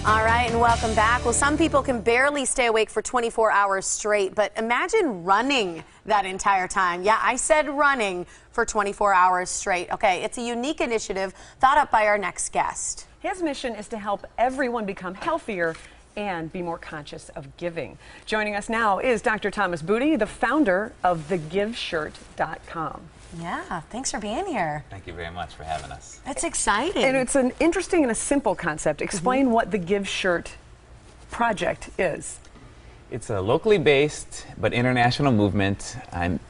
All right, and welcome back. Well, some people can barely stay awake for 24 hours straight, but imagine running that entire time. Yeah, I said running for 24 hours straight. Okay, it's a unique initiative thought up by our next guest. His mission is to help everyone become healthier and be more conscious of giving. Joining us now is Dr. Thomas Booty, the founder of thegiveshirt.com. Yeah, thanks for being here. Thank you very much for having us. It's exciting. And it's an interesting and a simple concept. Explain what the Give Shirt project is. It's a locally based but international movement,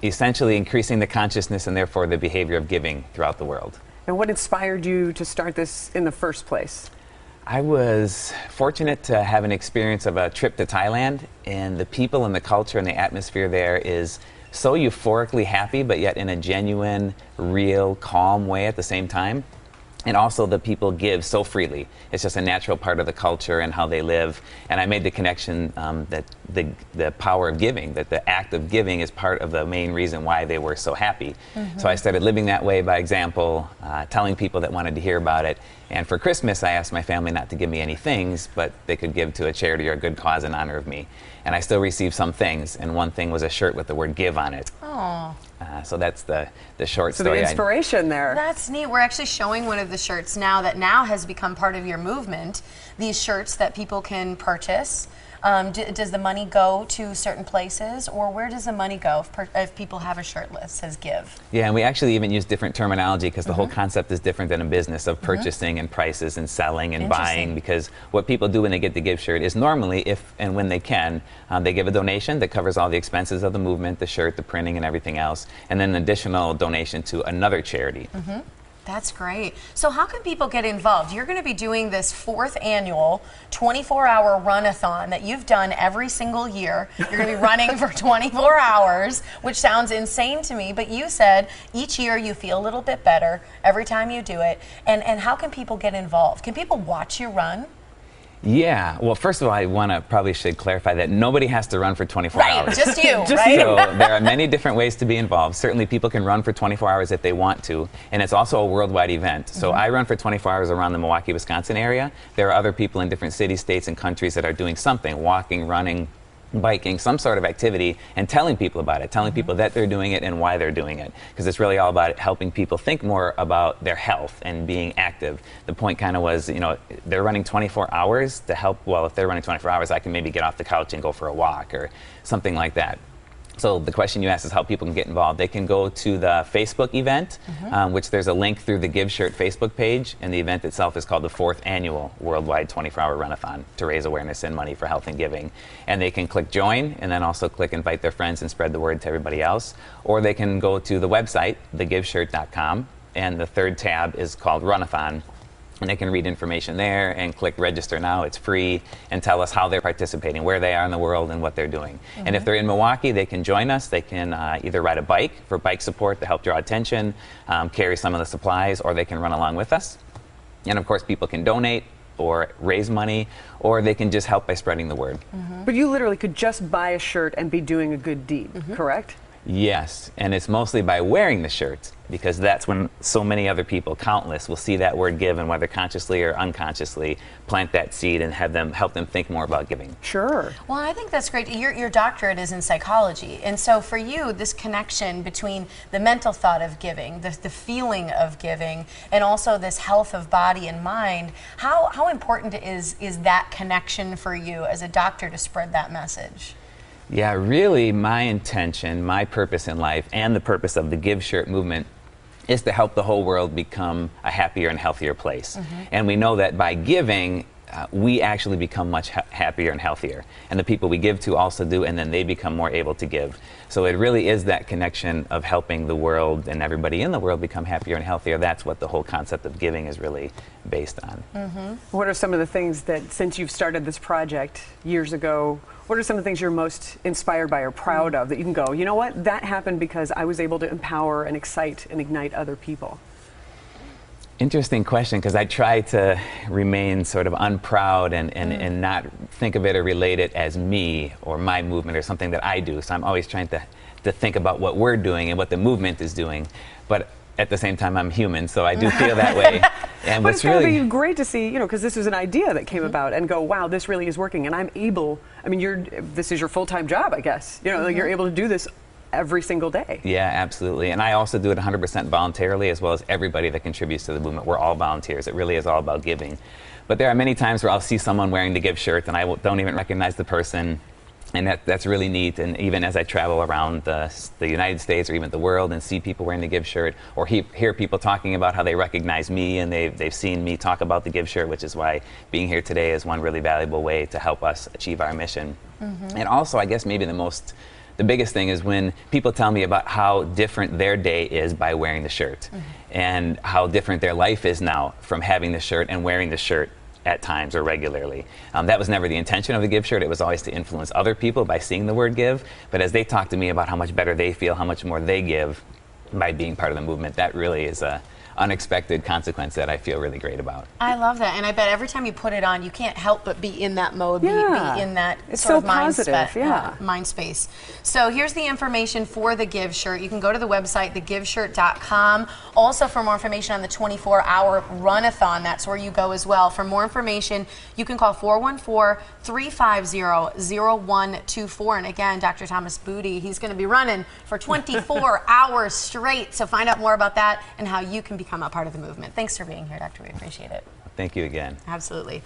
essentially increasing the consciousness and therefore the behavior of giving throughout the world. And what inspired you to start this in the first place? I was fortunate to have an experience of a trip to Thailand, and the people and the culture and the atmosphere there is so euphorically happy, but yet in a genuine, real, calm way at the same time. And also the people give so freely. It's just a natural part of the culture and how they live. And I made the connection that the power of giving, that the act of giving is part of the main reason why they were so happy. So I started living that way by example, telling people that wanted to hear about it. And for Christmas, I asked my family not to give me any things, but they could give to a charity or a good cause in honor of me. And I still received some things, and one thing was a shirt with the word give on it. Oh. So that's the short So story. the inspiration there. That's neat. We're actually showing one of the shirts now that has become part of your movement. These shirts that people can purchase. Does the money go to certain places, or where does the money go if people have a shirt that says give? Yeah, and we actually even use different terminology because the whole concept is different than a business of purchasing and prices and selling and buying, because what people do when they get the Give shirt is normally, if and when they can, they give a donation that covers all the expenses of the movement, the shirt, the printing, and everything else, and then an additional donation to another charity. That's great. So how can people get involved? You're going to be doing this 4th annual 24-hour run-a-thon that you've done every single year. You're going to be running for 24 hours, which sounds insane to me, but you said each year you feel a little bit better every time you do it. And how can people get involved? Can people watch you run? Yeah, well, first of all, I probably should clarify that nobody has to run for 24 hours. Just you, right? So there are many different ways to be involved. Certainly people can run for 24 hours if they want to, and it's also a worldwide event. So I run for 24 hours around the Milwaukee, Wisconsin area. There are other people in different cities, states, and countries that are doing something, walking, running, biking, some sort of activity, and telling people about it, telling people that they're doing it and why they're doing it, because it's really all about helping people think more about their health and being active. The point kind of was, they're running 24 hours to help. Well, if they're running 24 hours, I can maybe get off the couch and go for a walk or something like that. So the question you asked is how people can get involved. They can go to the Facebook event, which there's a link through the Give Shirt Facebook page, and the event itself is called the 4th Annual Worldwide 24-Hour Run-a-thon to raise awareness and money for health and giving. And they can click join and then also click invite their friends and spread the word to everybody else. Or they can go to the website, thegiveshirt.com, and the 3rd tab is called Run-a-thon. And they can read information there and click register now. It's free, and tell us how they're participating, where they are in the world, and what they're doing. And if they're in Milwaukee, they can join us. They can either ride a bike for bike support to help draw attention, carry some of the supplies, or they can run along with us. And of course, people can donate or raise money, or they can just help by spreading the word. But you literally could just buy a shirt and be doing a good deed, correct? Yes, and it's mostly by wearing the shirt, because that's when so many other people, countless, will see that word give, and whether consciously or unconsciously plant that seed and help them think more about giving. Sure. Well, I think that's great. Your doctorate is in psychology, and so for you, this connection between the mental thought of giving, the feeling of giving, and also this health of body and mind, how important is that connection for you as a doctor to spread that message? Yeah, really my intention, my purpose in life, and the purpose of the Give Shirt movement is to help the whole world become a happier and healthier place. And we know that by giving, we actually become much happier and healthier. And the people we give to also do, and then they become more able to give. So it really is that connection of helping the world and everybody in the world become happier and healthier. That's what the whole concept of giving is really based on. What are some of the things that, since you've started this project years ago, what are some of the things you're most inspired by or proud of that you can go, you know what, that happened because I was able to empower and excite and ignite other people? Interesting question, because I try to remain sort of unproud and not think of it or relate it as me or my movement or something that I do. So I'm always trying to think about what we're doing and what the movement is doing. But at the same time, I'm human, so I do feel that way. And But what's it's going to really be great to see, because this is an idea that came about, and go, wow, this really is working, and I'm able. I mean, this is your full-time job, I guess. Like you're able to do this every single day. Yeah, absolutely. And I also do it 100% voluntarily, as well as everybody that contributes to the movement. We're all volunteers. It really is all about giving. But there are many times where I'll see someone wearing the Give shirt and I don't even recognize the person. And that's really neat. And even as I travel around the United States or even the world and see people wearing the Give shirt, or hear people talking about how they recognize me and they've seen me talk about the Give shirt, which is why being here today is one really valuable way to help us achieve our mission. And also, I guess maybe the biggest thing is when people tell me about how different their day is by wearing the shirt, and how different their life is now from having the shirt and wearing the shirt at times or regularly. That was never the intention of the Give shirt. It was always to influence other people by seeing the word give. But as they talk to me about how much better they feel, how much more they give by being part of the movement, that really is a unexpected consequence that I feel really great about. I love that, and I bet every time you put it on, you can't help but be in that mode, be in that it's sort so of positive, mind space. So here's the information for the Give shirt. You can go to the website, thegiveshirt.com. Also, for more information on the 24-hour run-a-thon, that's where you go as well. For more information, you can call 414-350-0124. And again, Dr. Thomas Booty, he's going to be running for 24 hours straight. So find out more about that and how you can become a part of the movement. Thanks for being here, Doctor. We appreciate it. Thank you again. Absolutely.